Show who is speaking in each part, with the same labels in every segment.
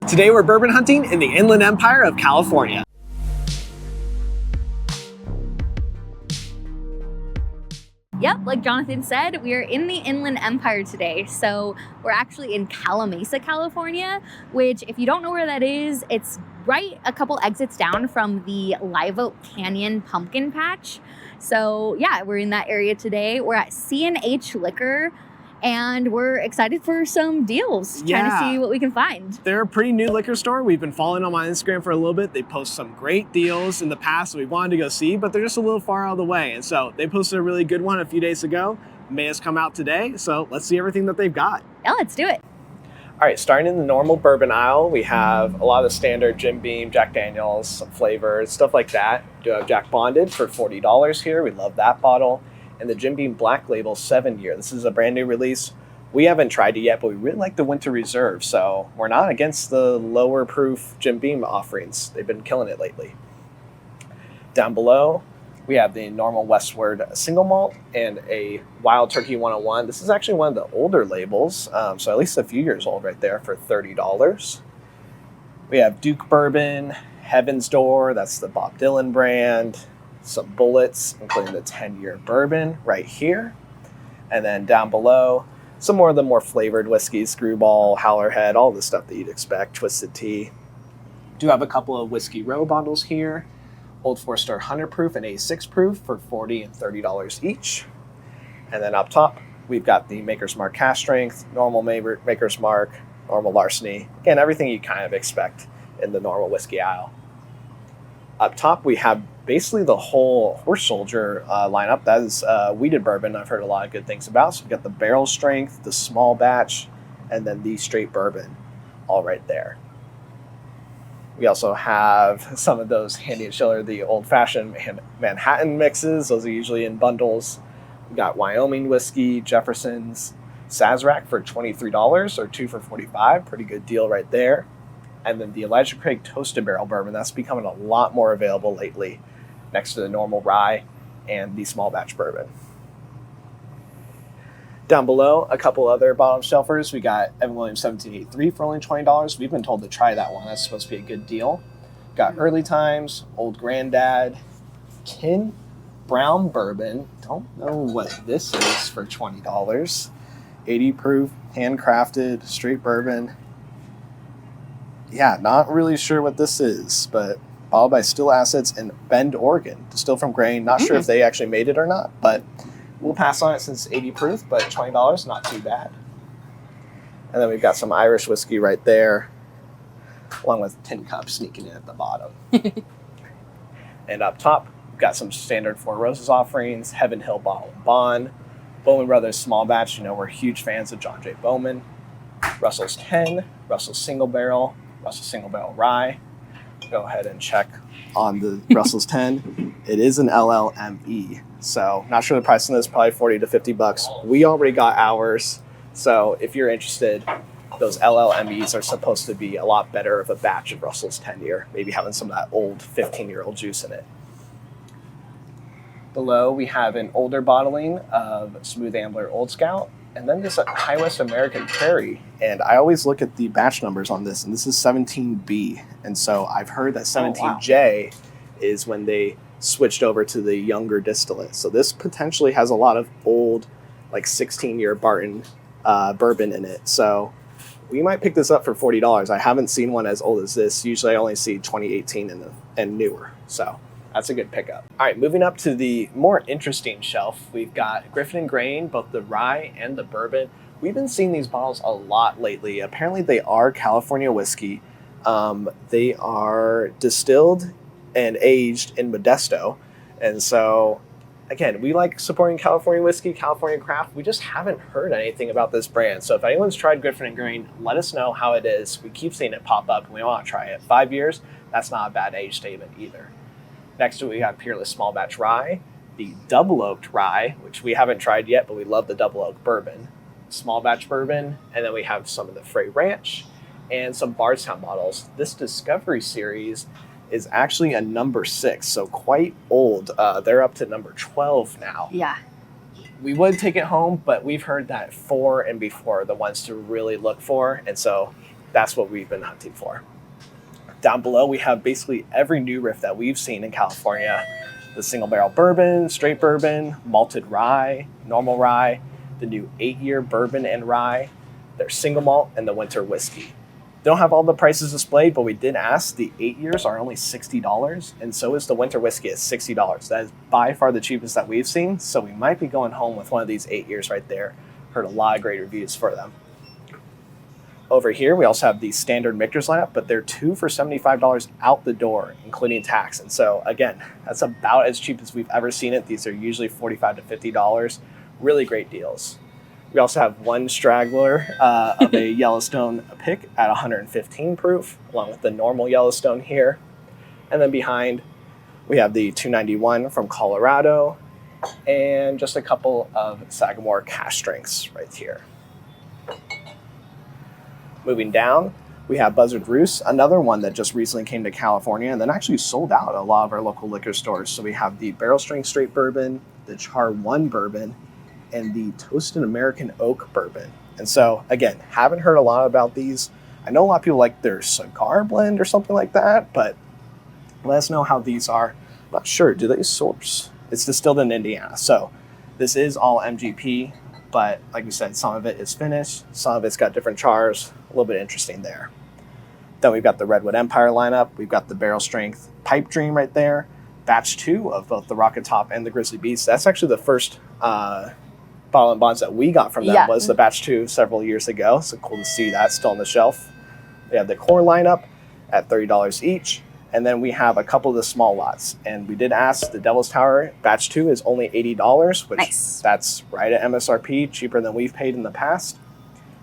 Speaker 1: Today we're bourbon hunting in the Inland Empire of California.
Speaker 2: Yep, like Jonathan said, we are in the Inland Empire today. So we're actually in Calamasa, California, which if you don't know where that is, it's right a couple exits down from the Live Oak Canyon Pumpkin Patch. So yeah, we're in that area today. We're at C&H Liquor, and we're excited for some deals, trying to see what we can find.
Speaker 1: They're a pretty new liquor store. We've been following them on Instagram for a little bit. They post some great deals in the past that we wanted to go see, but they're just a little far out of the way. And so they posted a really good one a few days ago. May has come out today, so let's see everything that they've got.
Speaker 2: Yeah, let's do it.
Speaker 1: All right, starting in the normal bourbon aisle, we have a lot of the standard Jim Beam, Jack Daniels, some flavors, stuff like that. We do have Jack Bonded for $40 here. We love that bottle. And the Jim Beam Black Label 7-year. This is a brand new release. We haven't tried it yet, but we really like the Winter Reserve, so we're not against the lower proof Jim Beam offerings. They've been killing it lately. Down below, we have the normal Westward single malt and a Wild Turkey 101. This is actually one of the older labels, so at least a few years old right there for $30. We have Duke Bourbon, Heaven's Door, that's the Bob Dylan brand, some Bullets, including the 10-year bourbon right here. And then down below, some more of the more flavored whiskeys, Screwball, Howlerhead, all the stuff that you'd expect, Twisted Tea. Do have a couple of Whiskey Row bottles here. Old Forester 100 proof and 86 proof for $40 and $30 each. And then up top, we've got the Maker's Mark Cask Strength, normal Maker's Mark, normal Larceny. Again, everything you kind of expect in the normal whiskey aisle. Up top, we have basically the whole Horse Soldier lineup. That is wheated bourbon I've heard a lot of good things about. So we've got the barrel strength, the small batch, and then the straight bourbon all right there. We also have some of those Handy and Schiller, the old-fashioned Manhattan mixes. Those are usually in bundles. We've got Wyoming whiskey, Jefferson's, Sazerac for $23 or 2 for $45. Pretty good deal right there. And then the Elijah Craig Toasted Barrel Bourbon. That's becoming a lot more available lately, next to the normal rye and the small batch bourbon. Down below, a couple other bottom shelfers. We got Evan Williams 1783 for only $20. We've been told to try that one. That's supposed to be a good deal. Got Early Times, Old Granddad, Kin Brown Bourbon. Don't know what this is for $20. 80 proof, handcrafted, straight bourbon. Yeah, not really sure what this is, but bottled by Still Assets in Bend, Oregon. Distilled from grain. Not sure if they actually made it or not, but we'll pass on it since it's 80 proof, but $20, not too bad. And then we've got some Irish whiskey right there, along with Tin Cup sneaking in at the bottom. And up top, we've got some standard Four Roses offerings, Heaven Hill Bottle and Bond, Bowman Brothers Small Batch. You know, we're huge fans of John J. Bowman. Russell's 10, Russell's Single Barrel, Russell's Single Barrel Rye. Go ahead and check on the Russell's 10. It is an LLME, so not sure the price on this, probably $40 to $50. We already got ours, so if you're interested, those LLMEs are supposed to be a lot better of a batch of Russell's 10-year, maybe having some of that old 15-year-old juice in it. Below, we have an older bottling of Smooth Ambler Old Scout, and then this High West American Prairie. And I always look at the batch numbers on this, and this is 17B. And so I've heard that 17J is when they switched over to the younger distillate. So this potentially has a lot of old, like 16-year Barton bourbon in it. So we might pick this up for $40. I haven't seen one as old as this. Usually I only see 2018 and newer. So that's a good pickup. All right, moving up to the more interesting shelf, we've got Griffin and Grain, both the rye and the bourbon. We've been seeing these bottles a lot lately. Apparently they are California whiskey. They are distilled and aged in Modesto. And so, again, we like supporting California whiskey, California craft. We just haven't heard anything about this brand. So if anyone's tried Griffin and Grain, let us know how it is. We keep seeing it pop up and we want to try it. 5 years, that's not a bad age statement either. Next to it, we have Peerless Small Batch Rye, the Double Oaked Rye, which we haven't tried yet, but we love the Double Oak Bourbon, Small Batch Bourbon, and then we have some of the Frey Ranch and some Bardstown bottles. This Discovery series is actually a number 6, so quite old. They're up to number 12 now.
Speaker 2: Yeah.
Speaker 1: We would take it home, but we've heard that 4 and before are the ones to really look for, and so that's what we've been hunting for. Down below, we have basically every new riff that we've seen in California. The single barrel bourbon, straight bourbon, malted rye, normal rye, the new 8-year bourbon and rye, their single malt, and the winter whiskey. Don't have all the prices displayed, but we did ask. The 8 years are only $60, and so is the winter whiskey at $60. That is by far the cheapest that we've seen, so we might be going home with one of these 8 years right there. Heard a lot of great reviews for them. Over here, we also have the standard Michter's lineup, but they're 2 for $75 out the door, including tax. And so, again, that's about as cheap as we've ever seen it. These are usually $45 to $50. Really great deals. We also have one straggler of a Yellowstone pick at 115 proof, along with the normal Yellowstone here. And then behind, we have the 291 from Colorado, and just a couple of Sagamore cash strengths right here. Moving down, we have Buzzard Roost, another one that just recently came to California and then actually sold out at a lot of our local liquor stores. So we have the Barrel Strength Straight Bourbon, the Char 1 Bourbon, and the Toasted American Oak Bourbon. And so, again, haven't heard a lot about these. I know a lot of people like their cigar blend or something like that, but let us know how these are. I'm not sure. Do they source? It's distilled in Indiana. So this is all MGP. But like we said, some of it is finished, some of it's got different chars, a little bit interesting there. Then we've got the Redwood Empire lineup. We've got the Barrel Strength Pipe Dream right there. Batch 2 of both the Rocket Top and the Grizzly Beast. That's actually the first bottle and bonds that we got from them was the Batch 2 several years ago. So cool to see that still on the shelf. We have the core lineup at $30 each. And then we have a couple of the small lots. And we did ask, the Devil's Tower Batch 2 is only $80, which that's right at MSRP, cheaper than we've paid in the past.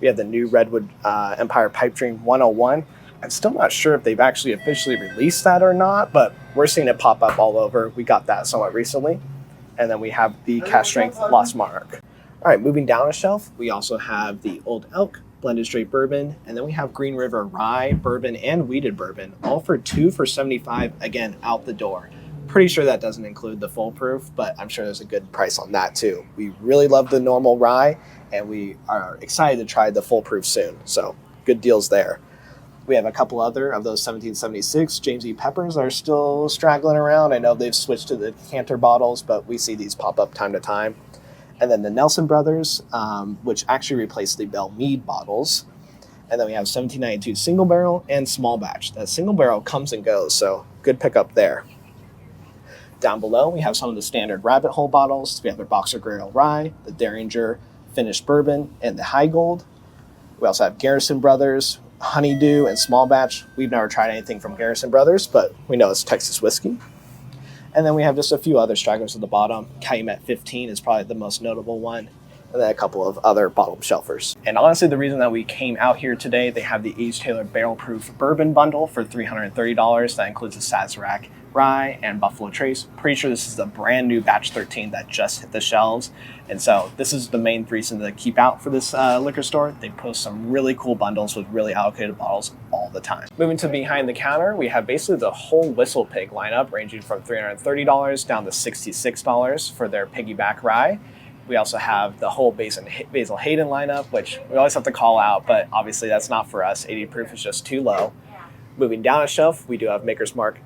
Speaker 1: We have the new Redwood Empire Pipe Dream 101. I'm still not sure if they've actually officially released that or not, but we're seeing it pop up all over. We got that somewhat recently. And then we have the Cash Strength Lost Monarch. All right, moving down a shelf, we also have the Old Elk Blended Straight Bourbon, and then we have Green River Rye, Bourbon, and Wheated Bourbon, all for 2 for $75, again, out the door. Pretty sure that doesn't include the full proof, but I'm sure there's a good price on that too. We really love the normal rye, and we are excited to try the full proof soon, so good deals there. We have a couple other of those 1776 James E. Peppers that are still straggling around. I know they've switched to the Cantor bottles, but we see these pop up time to time. And then the Nelson Brothers, which actually replaced the Bell Mead bottles. And then we have 1792 single barrel and small batch. That single barrel comes and goes, so good pickup there. Down below, we have some of the standard Rabbit Hole bottles. We have the Boxer Grill Rye, the Derringer Finished Bourbon, and the High Gold. We also have Garrison Brothers, Honeydew, and small batch. We've never tried anything from Garrison Brothers, but we know it's Texas whiskey. And then we have just a few other stragglers at the bottom. Calumet 15 is probably the most notable one. And then a couple of other bottled shelfers. And honestly, the reason that we came out here today, they have the Age Taylor Barrel Proof Bourbon Bundle for $330. That includes a Sazerac Rye and Buffalo Trace. Pretty sure this is a brand new batch 13 that just hit the shelves. And so this is the main reason to keep out for this liquor store. They post some really cool bundles with really allocated bottles all the time. Moving to behind the counter, we have basically the whole Whistle Pig lineup ranging from $330 down to $66 for their Piggyback Rye. We also have the whole Basil Hayden lineup, which we always have to call out, but obviously that's not for us. 80 proof is just too low. Moving down a shelf, we do have Maker's Mark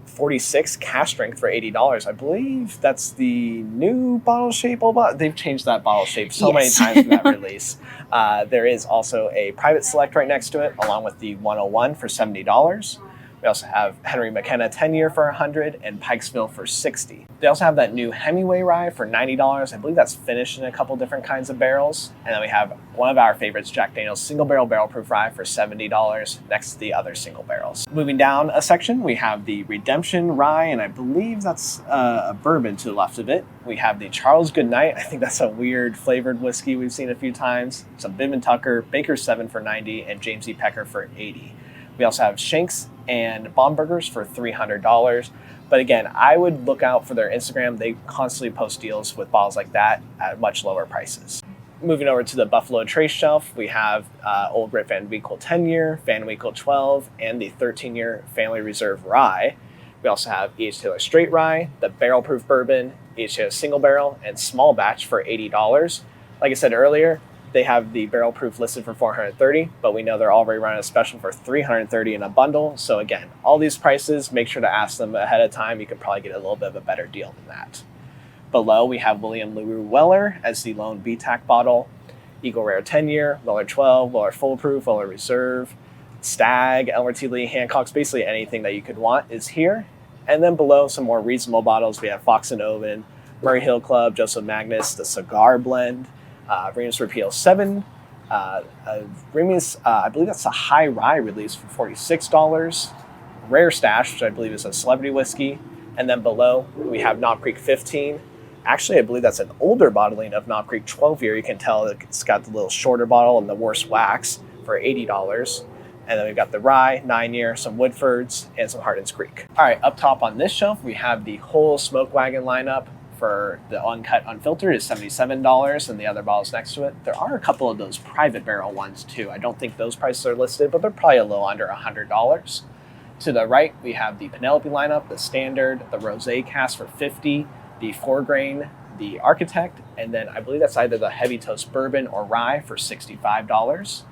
Speaker 1: 46 cash strength for $80. I believe that's the new bottle shape. They've changed that bottle shape so many times in that release. There is also a Private Select right next to it, along with the 101 for $70. We also have Henry McKenna 10-year for $100 and Pikesville for $60. They also have that new Hemingway Rye for $90. I believe that's finished in a couple different kinds of barrels. And then we have one of our favorites, Jack Daniel's Single Barrel Barrel Proof Rye for $70 next to the other single barrels. Moving down a section, we have the Redemption Rye, and I believe that's a bourbon to the left of it. We have the Charles Goodnight. I think that's a weird flavored whiskey we've seen a few times. Some Bib and Tucker, Baker's 7 for $90, and James E. Pecker for $80. We also have Shanks and Bomburgers for $300. But again, I would look out for their Instagram. They constantly post deals with bottles like that at much lower prices. Moving over to the Buffalo Trace shelf, we have Old Grit Van Winkle 10-year, Van Winkle 12, and the 13-year Family Reserve Rye. We also have E.H. Taylor Straight Rye, the Barrel Proof Bourbon, E.H. Taylor Single Barrel, and Small Batch for $80. Like I said earlier, They have the barrel proof listed for $430, but we know they're already running a special for $330 in a bundle. So again, all these prices, make sure to ask them ahead of time. You can probably get a little bit of a better deal than that. Below, we have William LaRue Weller as the lone BTAC bottle. Eagle Rare 10-year, Weller 12, Weller Full Proof, Weller Reserve, Stag, LRT Lee, Hancock's, basically anything that you could want is here. And then below, some more reasonable bottles. We have Fox and Oven, Murray Hill Club, Joseph Magnus, the Cigar Blend, Remus Repeal 7, Remus, I believe that's a high rye release for $46, Rare Stash, which I believe is a celebrity whiskey, and then below we have Knob Creek 15. Actually, I believe that's an older bottling of Knob Creek 12-year. You can tell that it's got the little shorter bottle and the worse wax for $80. And then we've got the rye 9-year, some Woodfords, and some Hardin's Creek. All right, up top on this shelf, we have the whole Smoke Wagon lineup. For the uncut, unfiltered is $77, and the other bottles next to it. There are a couple of those private barrel ones too. I don't think those prices are listed, but they're probably a little under $100. To the right, we have the Penelope lineup, the Standard, the Rosé Cask for $50, the 4-grain, the Architect, and then I believe that's either the Heavy Toast Bourbon or Rye for $65.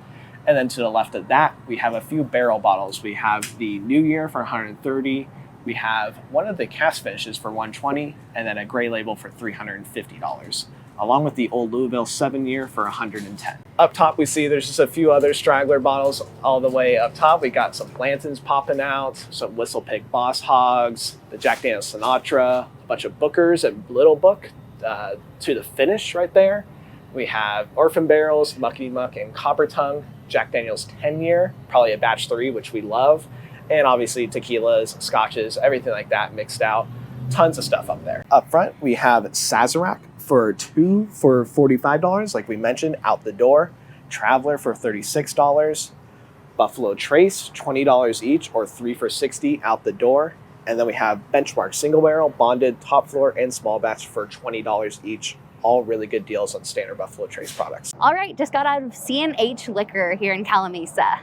Speaker 1: And then to the left of that, we have a few barrel bottles. We have the New Year for $130. We have one of the cask finishes for $120, and then a gray label for $350, along with the Old Louisville 7-year for $110. Up top, we see there's just a few other straggler bottles all the way up top. We got some Blantons popping out, some Whistle Pig Boss Hogs, the Jack Daniel's Sinatra, a bunch of Bookers and Little Book to the finish right there. We have Orphan Barrels, Muckety Muck, and Copper Tongue, Jack Daniel's 10-year, probably a batch 3, which we love. And obviously tequilas, scotches, everything like that mixed out. Tons of stuff up there. Up front, we have Sazerac for 2 for $45, like we mentioned, out the door. Traveler for $36. Buffalo Trace, $20 each, or 3 for $60 out the door. And then we have Benchmark Single Barrel, Bonded, Top Floor, and Small Batch for $20 each. All really good deals on standard Buffalo Trace products.
Speaker 2: All right, just got out of C&H Liquor here in Calamasa.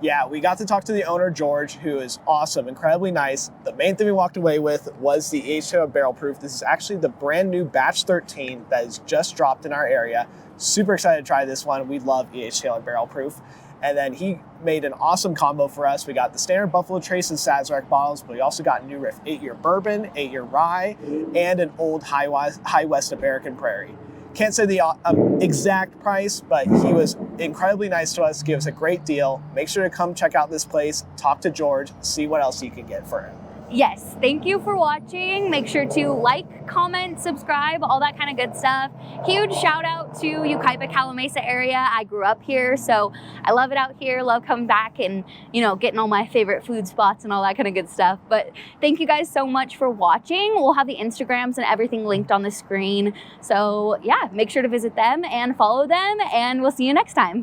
Speaker 1: Yeah, we got to talk to the owner, George, who is awesome, incredibly nice. The main thing we walked away with was the AHTL Barrel Proof. This is actually the brand new Batch 13 that is just dropped in our area. Super excited to try this one. We love AHTL and Barrel Proof. And then he made an awesome combo for us. We got the standard Buffalo Trace and Sazerac bottles, but we also got New Riff 8-year bourbon, 8-year rye, and an old High West American Prairie. Can't say the exact price, but he was incredibly nice to us, gave us a great deal. Make sure to come check out this place, talk to George, see what else you can get for him.
Speaker 2: Yes, thank you for watching. Make sure to like, comment, subscribe, all that kind of good stuff. Huge shout out to Yucaipa, Calamasa area. I grew up here, so I love it out here. Love coming back and, you know, getting all my favorite food spots and all that kind of good stuff. But thank you guys so much for watching. We'll have the Instagrams and everything linked on the screen. So yeah, make sure to visit them and follow them, and we'll see you next time.